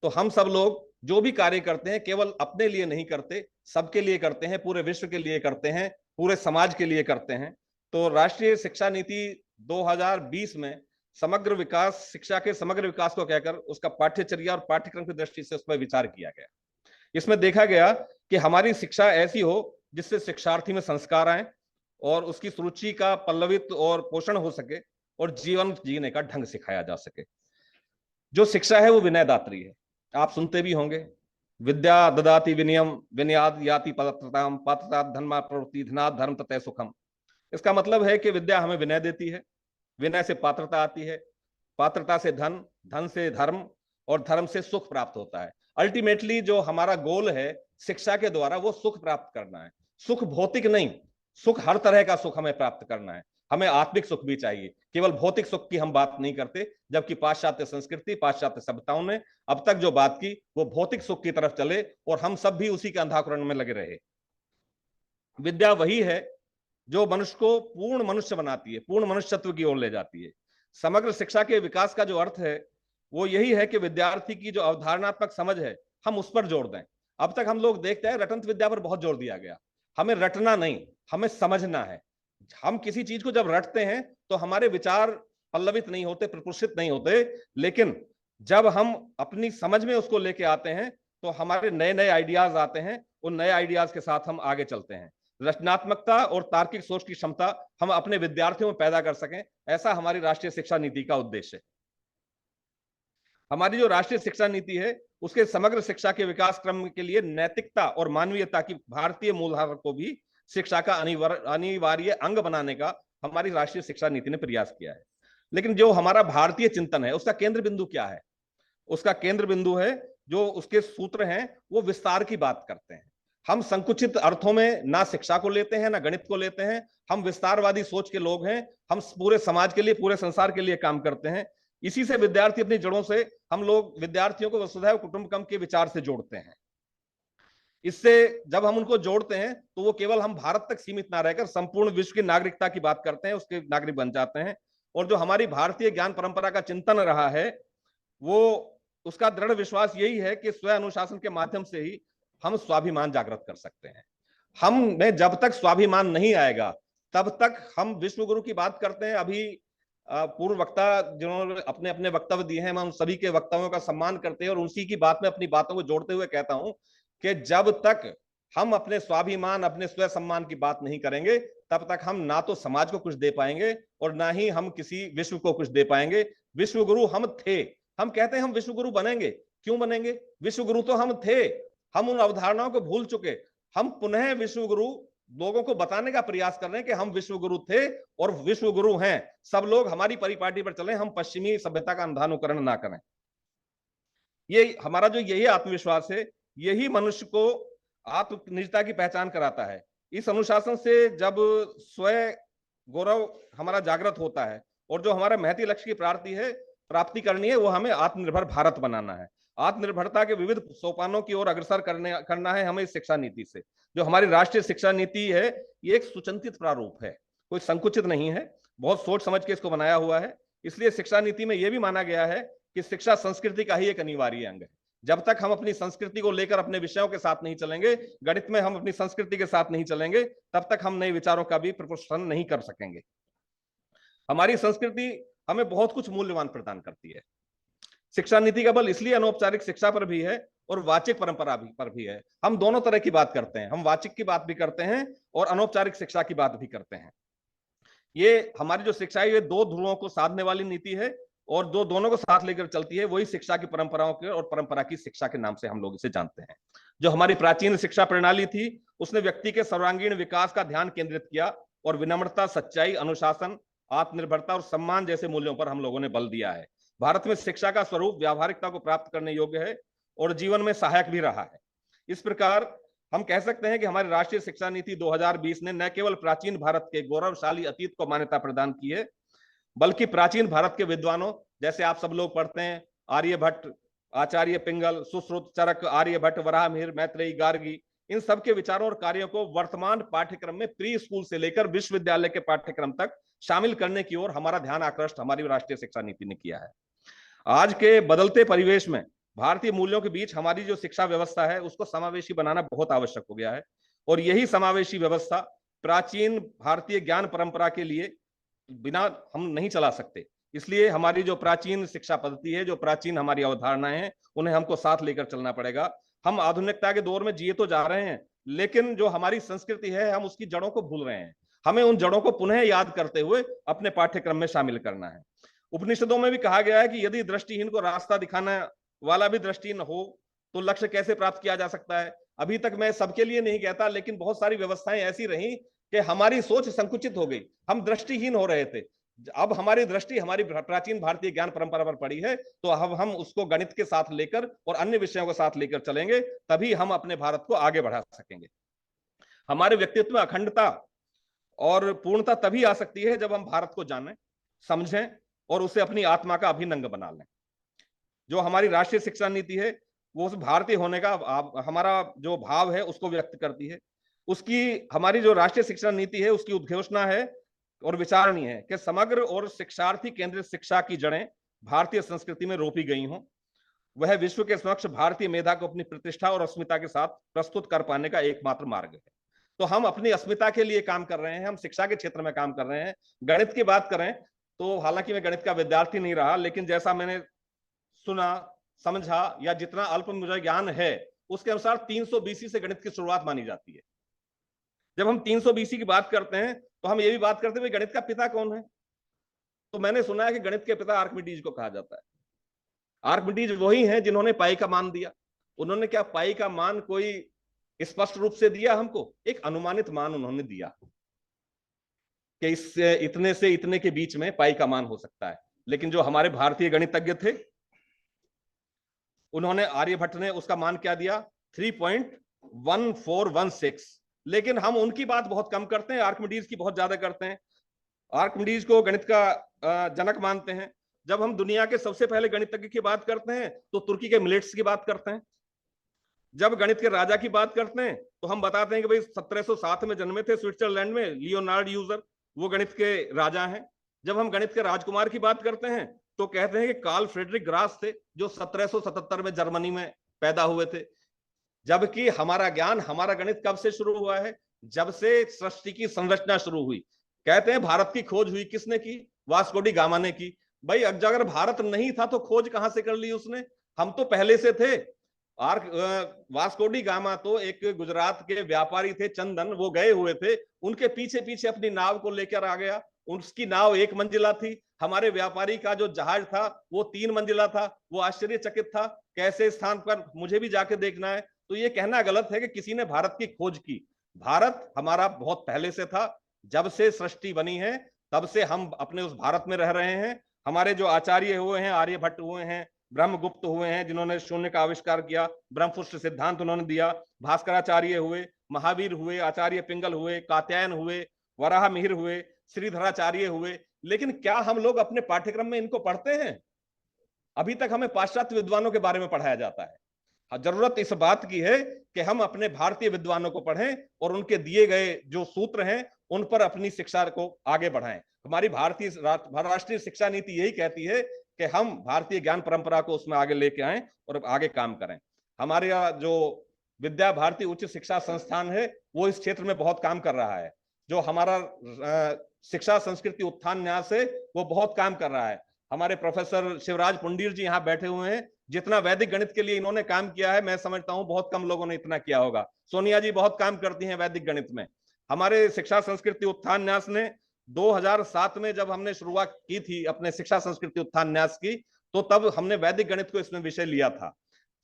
तो हम सब लोग जो भी कार्य करते हैं केवल अपने लिए नहीं करते, सबके लिए करते हैं, पूरे विश्व के लिए करते हैं, पूरे समाज के लिए करते हैं। तो राष्ट्रीय शिक्षा नीति 2020 में समग्र विकास, शिक्षा के समग्र विकास को कहकर उसका पाठ्यचर्या और पाठ्यक्रम की दृष्टि से उस पर विचार किया गया। इसमें देखा गया कि हमारी शिक्षा ऐसी हो जिससे शिक्षार्थी में संस्कार आए और उसकी सुरुचि का पल्लवित और पोषण हो सके और जीवन जीने का ढंग सिखाया जा सके। जो शिक्षा है वो विनयदात्री है। आप सुनते भी होंगे, विद्या ददाति विनयम विनयाद याति पात्रताम पात्रता धर्मा प्रवृत्ति धनात् धर्म ततः सुखम। इसका मतलब है कि विद्या हमें विनय देती है, विनय से पात्रता आती है, पात्रता से धन, धन से धर्म और धर्म से सुख प्राप्त होता है। अल्टीमेटली जो हमारा गोल है शिक्षा के द्वारा वो सुख प्राप्त करना है। सुख भौतिक नहीं, सुख हर तरह का सुख हमें प्राप्त करना है। हमें आत्मिक सुख भी चाहिए, केवल भौतिक सुख की हम बात नहीं करते। जबकि पाश्चात्य संस्कृति, पाश्चात्य सभ्यताओं ने अब तक जो बात की वो भौतिक सुख की तरफ चले और हम सब भी उसी के अंधाकरण में लगे रहे। विद्या वही है जो मनुष्य को पूर्ण मनुष्य बनाती है, पूर्ण मनुष्यत्व की ओर ले जाती है। समग्र शिक्षा के विकास का जो अर्थ है वो यही है कि विद्यार्थी की जो अवधारणात्मक समझ है हम उस पर जोर दें। अब तक हम लोग देखते हैं रटंत विद्या पर बहुत जोर दिया गया। हमें रटना नहीं, हमें समझना है। हम किसी चीज को जब रटते हैं तो हमारे विचार पल्लवित नहीं होते, प्रपुष्पित नहीं होते, लेकिन जब हम अपनी समझ में उसको लेके आते हैं तो हमारे नए नए आइडियाज आते हैं। उन नए आइडियाज के साथ हम आगे चलते हैं। रचनात्मकता और तार्किक सोच की क्षमता हम अपने विद्यार्थियों में पैदा कर सकें, ऐसा हमारी राष्ट्रीय शिक्षा नीति का उद्देश्य है। हमारी जो राष्ट्रीय शिक्षा नीति है उसके समग्र शिक्षा के विकास क्रम के लिए नैतिकता और मानवीयता की भारतीय मूलधारा को भी शिक्षा का अनिवार्य अंग बनाने का हमारी राष्ट्रीय शिक्षा नीति ने प्रयास किया है। लेकिन जो हमारा भारतीय चिंतन है उसका केंद्र बिंदु क्या है? उसका केंद्र बिंदु है, जो उसके सूत्र हैं वो विस्तार की बात करते हैं। हम संकुचित अर्थों में ना शिक्षा को लेते हैं ना गणित को लेते हैं। हम विस्तारवादी सोच के लोग हैं। हम पूरे समाज के लिए, पूरे संसार के लिए काम करते हैं। इसी से विद्यार्थी अपनी जड़ों से, हम लोग विद्यार्थियों को वसुधैव कुटुंबकम के विचार से जोड़ते हैं। इससे जब हम उनको जोड़ते हैं तो वो केवल हम भारत तक सीमित ना रहकर संपूर्ण विश्व की नागरिकता की बात करते हैं, उसके नागरिक बन जाते हैं। और जो हमारी भारतीय ज्ञान परंपरा का चिंतन रहा है वो, उसका दृढ़ विश्वास यही है कि स्व अनुशासन के माध्यम से ही हम स्वाभिमान जागृत कर सकते हैं। हम में जब तक स्वाभिमान नहीं आएगा तब तक हम विश्व गुरु की बात करते हैं। अभी पूर्व वक्ता जिन्होंने अपने अपने वक्तव्य दिए हैं, मैं उन सभी के वक्तव्यों का सम्मान करते हैं और उसी की बात में अपनी बातों को जोड़ते हुए कहता हूं कि जब तक हम अपने स्वाभिमान, अपने स्व सम्मान की बात नहीं करेंगे तब तक हम ना तो समाज को कुछ दे पाएंगे और ना ही हम किसी विश्व को कुछ दे पाएंगे। विश्व गुरु हम थे, हम कहते हैं हम विश्व गुरु बनेंगे। क्यों बनेंगे? विश्व गुरु तो हम थे। हम उन अवधारणाओं को भूल चुके। हम पुनः विश्व गुरु लोगों को बताने का प्रयास कर रहे हैं कि हम विश्व गुरु थे और विश्व गुरु हैं। सब लोग हमारी परिपाटी पर चलें, हम पश्चिमी सभ्यता का अंधानुकरण ना करें। ये हमारा जो यही आत्मविश्वास है, यही मनुष्य को आत्मनिजता की पहचान कराता है। इस अनुशासन से जब स्व गौरव हमारा जागृत होता है और जो हमारा महती लक्ष्य की प्राप्ति करनी है वो हमें आत्मनिर्भर भारत बनाना है। आत्मनिर्भरता के विविध सोपानों की ओर अग्रसर करना है हमें इस शिक्षा नीति से। जो हमारी राष्ट्रीय शिक्षा नीति है ये एक सुचिंतित प्रारूप है, कोई संकुचित नहीं है, बहुत सोच समझ के इसको बनाया हुआ है। इसलिए शिक्षा नीति में यह भी माना गया है कि शिक्षा संस्कृति का ही एक अनिवार्य अंग है। जब तक हम अपनी संस्कृति को लेकर अपने विषयों के साथ नहीं चलेंगे, गणित में हम अपनी संस्कृति के साथ नहीं चलेंगे, तब तक हम नए विचारों का भी प्रपोषण नहीं कर सकेंगे। हमारी संस्कृति हमें बहुत कुछ मूल्यवान प्रदान करती है। शिक्षा नीति का बल इसलिए अनौपचारिक शिक्षा पर भी है और वाचिक परंपरा पर भी है। हम दोनों तरह की बात करते हैं, हम वाचिक की बात भी करते हैं और अनौपचारिक शिक्षा की बात भी करते हैं। ये हमारी जो शिक्षा है ये दो ध्रुवों को साधने वाली नीति है और जो दोनों को साथ लेकर चलती है, वही शिक्षा की परंपराओं के और परंपरा की शिक्षा के नाम से हम लोग इसे जानते हैं। जो हमारी प्राचीन शिक्षा प्रणाली थी, उसने व्यक्ति के सर्वांगीण विकास का ध्यान केंद्रित किया और विनम्रता, सच्चाई, अनुशासन, आत्मनिर्भरता और सम्मान जैसे मूल्यों पर हम लोगों ने बल दिया है। भारत में शिक्षा का स्वरूप व्यावहारिकता को प्राप्त करने योग्य है और जीवन में सहायक भी रहा है। इस प्रकार हम कह सकते हैं कि हमारी राष्ट्रीय शिक्षा नीति 2020 ने न केवल प्राचीन भारत के गौरवशाली अतीत को मान्यता प्रदान की है, बल्कि प्राचीन भारत के विद्वानों, जैसे आप सब लोग पढ़ते हैं, आर्यभट्ट, आचार्य पिंगल, सुश्रुत, चरक, आर्यभट्ट, वराहमिहिर, मैत्रेयी, गार्गी, इन सब के विचारों और कार्यों को वर्तमान पाठ्यक्रम में प्री स्कूल से लेकर विश्वविद्यालय के पाठ्यक्रम तक शामिल करने की ओर हमारा ध्यान आकृष्ट हमारी राष्ट्रीय शिक्षा नीति ने किया है। आज के बदलते परिवेश में भारतीय मूल्यों के बीच हमारी जो शिक्षा व्यवस्था है, उसको समावेशी बनाना बहुत आवश्यक हो गया है और यही समावेशी व्यवस्था प्राचीन भारतीय ज्ञान परंपरा के लिए बिना हम नहीं चला सकते। इसलिए हमारी जो प्राचीन शिक्षा पद्धति है, जो प्राचीन हमारी अवधारणाएं हैं, उन्हें हमको साथ लेकर चलना पड़ेगा। हम आधुनिकता के दौर में जिए तो जा रहे हैं, लेकिन जो हमारी संस्कृति है, हम उसकी जड़ों को भूल रहे हैं। हमें उन जड़ों को पुनः याद करते हुए अपने पाठ्यक्रम में शामिल करना है। उपनिषदों में भी कहा गया है कि यदि दृष्टिहीन को रास्ता दिखाने वाला भी दृष्टिहीन हो तो लक्ष्य कैसे प्राप्त किया जा सकता है। अभी तक मैं सबके लिए नहीं कहता, लेकिन बहुत सारी व्यवस्थाएं ऐसी रही कि हमारी सोच संकुचित हो गई, हम दृष्टिहीन हो रहे थे। अब हमारी दृष्टि हमारी प्राचीन भारतीय ज्ञान परंपरा पर पड़ी है, तो अब हम उसको गणित के साथ लेकर और अन्य विषयों के साथ लेकर चलेंगे, तभी हम अपने भारत को आगे बढ़ा सकेंगे। हमारे व्यक्तित्व में अखंडता और पूर्णता तभी आ सकती है जब हम भारत को जानें, समझें और उसे अपनी आत्मा का अभिन्न अंग बना लें। जो हमारी राष्ट्रीय शिक्षा नीति है, वो उस भारतीय होने का हमारा जो भाव है उसको व्यक्त करती है। उसकी हमारी जो राष्ट्रीय शिक्षा नीति है, उसकी उद्घोषणा है और विचारणी है कि समग्र और शिक्षार्थी केंद्रित शिक्षा की जड़ें भारतीय संस्कृति में रोपी गई हों। वह विश्व के समक्ष भारतीय मेधा को अपनी प्रतिष्ठा और अस्मिता के साथ प्रस्तुत कर पाने का एकमात्र मार्ग है। तो हम अपनी अस्मिता के लिए काम कर रहे हैं, हम शिक्षा के क्षेत्र में काम कर रहे हैं। गणित की बात करें तो हालांकि मैं गणित का विद्यार्थी नहीं रहा, लेकिन जैसा मैंने सुना, समझा या जितना अल्प मुझे ज्ञान है, उसके अनुसार 300 BC से गणित की शुरुआत मानी जाती है। जब हम 300 BC की बात करते हैं तो हम ये भी बात करते हैं गणित का पिता कौन है। तो मैंने सुना है कि गणित के पिता आर्किमिडीज को कहा जाता है। आर्किमिडीज वही हैं जिन्होंने पाई का मान दिया। उन्होंने क्या पाई का मान कोई स्पष्ट रूप से दिया हमको? एक अनुमानित मान उन्होंने दिया कि इससे इतने से इतने के बीच में पाई का मान हो सकता है। लेकिन जो हमारे भारतीय गणितज्ञ थे, उन्होंने, आर्यभट्ट ने उसका मान क्या दिया? 3.1416। लेकिन हम उनकी बात बहुत कम करते हैं, आर्किमिडीज की बहुत ज्यादा करते हैं। आर्किमिडीज को गणित का जनक मानते हैं। जब हम दुनिया के सबसे पहले गणितज्ञ की बात करते हैं तो तुर्की के मिलेट्स की बात करते हैं। जब गणित के राजा की बात करते हैं तो हम बताते हैं कि भाई 1707 में जन्मे थे स्विट्जरलैंड में लियोनार्ड यूजर, वो गणित के राजा हैं। जब हम गणित के राजकुमार की बात करते हैं तो कहते हैं कि कार्ल फ्रेडरिक ग्रास थे, जो 1777 में जर्मनी में पैदा हुए थे। जबकि हमारा ज्ञान, हमारा गणित कब से शुरू हुआ है? जब से सृष्टि की संरचना शुरू हुई। कहते हैं भारत की खोज हुई, किसने की? वास्को डी गामा ने की। भाई अगर भारत नहीं था तो खोज कहां से कर ली उसने? हम तो पहले से थे। वास्को डी गामा तो एक गुजरात के व्यापारी थे, चंदन, वो गए हुए थे, उनके पीछे पीछे अपनी नाव को लेकर आ गया। उसकी नाव 1 मंजिला थी, हमारे व्यापारी का जो जहाज था वो 3 मंजिला था। वो आश्चर्यचकित था, कैसे स्थान पर, मुझे भी जाके देखना है। तो ये कहना गलत है कि किसी ने भारत की खोज की। भारत हमारा बहुत पहले से था। जब से सृष्टि बनी है तब से हम अपने उस भारत में रह रहे हैं। हमारे जो आचार्य हुए हैं, आर्यभट्ट हुए हैं, ब्रह्मगुप्त हुए हैं जिन्होंने शून्य का आविष्कार किया, ब्रह्मपुष्ट सिद्धांत उन्होंने दिया, भास्कराचार्य हुए, महावीर हुए, आचार्य पिंगल हुए, कात्यायन हुए, वराहमिहिर हुए, श्रीधराचार्य हुए। लेकिन क्या हम लोग अपने पाठ्यक्रम में इनको पढ़ते हैं? अभी तक हमें पाश्चात्य विद्वानों के बारे में पढ़ाया जाता है। जरूरत इस बात की है कि हम अपने भारतीय विद्वानों को पढ़ें और उनके दिए गए जो सूत्र हैं उन पर अपनी शिक्षा को आगे बढ़ाएं। हमारी भारतीय राष्ट्रीय शिक्षा नीति यही कहती है कि हम भारतीय ज्ञान परंपरा को उसमें आगे लेके आएं और आगे काम करें। हमारे यहाँ जो विद्या भारती उच्च शिक्षा संस्थान है वो इस क्षेत्र में बहुत काम कर रहा है। जो हमारा शिक्षा संस्कृति उत्थान न्यास है वो बहुत काम कर रहा है। हमारे प्रोफेसर शिवराज पुंडीर जी यहाँ बैठे हुए हैं। जितना वैदिक गणित के लिए इन्होंने काम किया है, मैं समझता हूँ बहुत कम लोगों ने इतना किया होगा। सोनिया जी बहुत काम करती हैं वैदिक गणित में। हमारे शिक्षा संस्कृति उत्थान न्यास ने 2007 में जब हमने शुरुआत की थी अपने शिक्षा संस्कृति उत्थान न्यास की, तो तब हमने वैदिक गणित को इसमें विषय लिया था।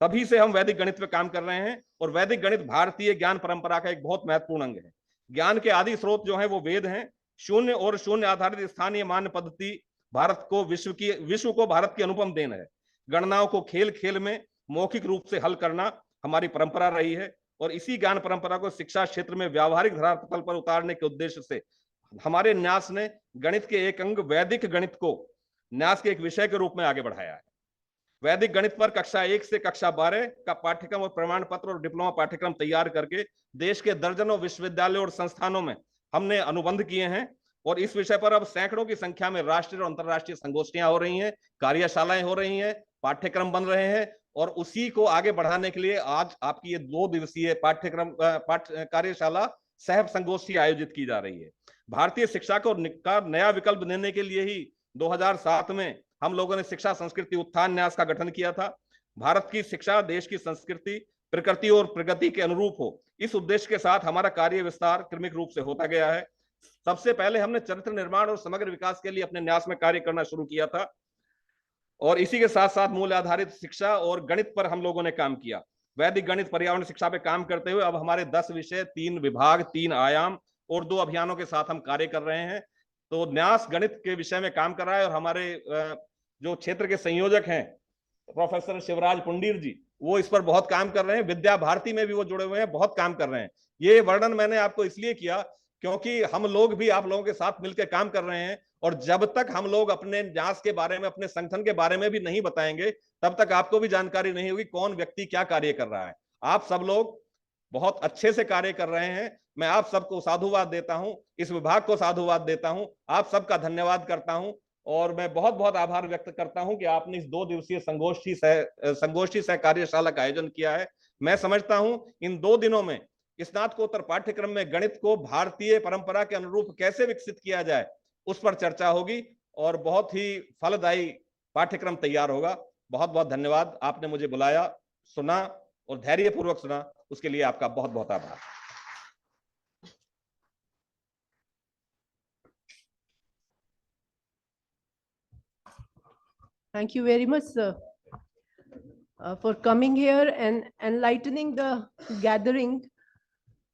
तभी से हम वैदिक गणित पे काम कर रहे हैं और वैदिक गणित भारतीय ज्ञान परंपरा का एक बहुत महत्वपूर्ण अंग है। ज्ञान के आदि स्रोत जो है वो वेद हैं। शून्य और शून्य आधारित स्थानीय मान्य पद्धति विश्व को भारत की अनुपम देन है। गणनाओं को खेल खेल में मौखिक रूप से हल करना हमारी परंपरा रही है और इसी ज्ञान परंपरा को शिक्षा क्षेत्र में व्यावहारिक धरातल पर उतारने के उद्देश्य से हमारे न्यास ने गणित के एक अंग वैदिक गणित को न्यास के एक विषय के रूप में आगे बढ़ाया है। वैदिक गणित पर कक्षा 1 से कक्षा 12 का पाठ्यक्रम और प्रमाण पत्र और डिप्लोमा पाठ्यक्रम तैयार करके देश के दर्जनों विश्वविद्यालयों और संस्थानों में हमने अनुबंध किए हैं और इस विषय पर अब सैकड़ों की संख्या में राष्ट्रीय और अंतर्राष्ट्रीय संगोष्ठियां हो रही हैं, कार्यशालाएं हो रही हैं, पाठ्यक्रम बन रहे हैं और उसी को आगे बढ़ाने के लिए आज आपकी ये 2 दिवसीय कार्यशाला सह संगोष्ठी आयोजित की जा रही है। भारतीय शिक्षा को नया विकल्प देने के लिए ही 2007 में हम लोगों ने शिक्षा संस्कृति उत्थान न्यास का गठन किया था। भारत की शिक्षा देश की संस्कृति, प्रकृति और प्रगति के अनुरूप हो, इस उद्देश्य के साथ हमारा कार्य विस्तार क्रमिक रूप से होता गया है। सबसे पहले हमने चरित्र निर्माण और समग्र विकास के लिए अपने न्यास में कार्य करना शुरू किया था और इसी के साथ साथ मूल्य आधारित शिक्षा और गणित पर हम लोगों ने काम किया। वैदिक गणित पर्यावरण शिक्षा पे काम करते हुए अब हमारे 10 विषय, 3 विभाग, 3 आयाम और 2 अभियानों के साथ हम कार्य कर रहे हैं। तो न्यास गणित के विषय में काम कर रहा है और हमारे जो क्षेत्र के संयोजक हैं प्रोफेसर शिवराज पुंडीर जी, वो इस पर बहुत काम कर रहे हैं। विद्या भारती में भी वो जुड़े हुए हैं, बहुत काम कर रहे हैं। ये वर्णन मैंने आपको इसलिए किया क्योंकि हम लोग भी आप लोगों के साथ मिलकर काम कर रहे हैं और जब तक हम लोग अपने न्यास के बारे में, अपने संगठन के बारे में भी नहीं बताएंगे, तब तक आपको भी जानकारी नहीं होगी कौन व्यक्ति क्या कार्य कर रहा है। आप सब लोग बहुत अच्छे से कार्य कर रहे हैं। मैं आप सबको साधुवाद देता हूं, इस विभाग को साधुवाद देता हूं, आप सबका धन्यवाद करता हूं और मैं बहुत बहुत आभार व्यक्त करता हूं कि आपने इस 2 दिवसीय संगोष्ठी सह कार्यशाला का आयोजन किया है। मैं समझता हूं इन 2 दिनों में स्नातकोत्तर पाठ्यक्रम में गणित को भारतीय परंपरा के अनुरूप कैसे विकसित किया जाए उस पर चर्चा होगी और बहुत ही फलदायी पाठ्यक्रम तैयार होगा। बहुत बहुत धन्यवाद। आपने मुझे बुलाया, सुना और धैर्यपूर्वक सुना, उसके लिए आपका बहुत बहुत आभार। Thank you very much, sir, for coming here and enlightening the gathering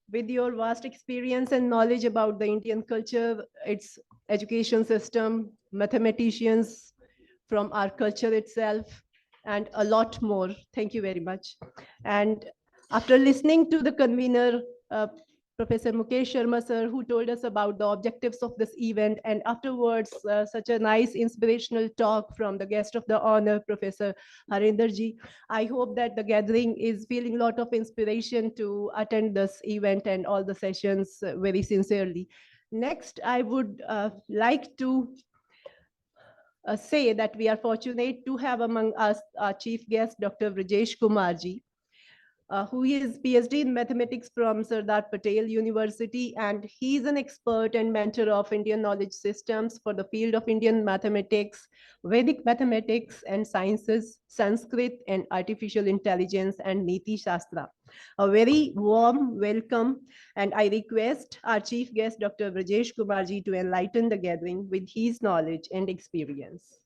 with your vast experience and knowledge about the Indian culture, its education system, mathematicians from our culture itself, and a lot more. Thank you very much. And after listening to the convener, Professor Mukesh Sharma sir, who told us about the objectives of this event, and afterwards such a nice inspirational talk from the guest of the honor, Professor Harinder ji. I hope that the gathering is feeling a lot of inspiration to attend this event and all the sessions very sincerely. Next, I would like to say that we are fortunate to have among us our chief guest, Dr. Brajesh Kumar ji, who is PhD in mathematics from Sardar Patel University, and he is an expert and mentor of Indian knowledge systems for the field of Indian mathematics, Vedic mathematics and sciences, Sanskrit and artificial intelligence, and Niti Shastra. A very warm welcome, and I request our chief guest, Dr. Brajesh Kumar ji, to enlighten the gathering with his knowledge and experience.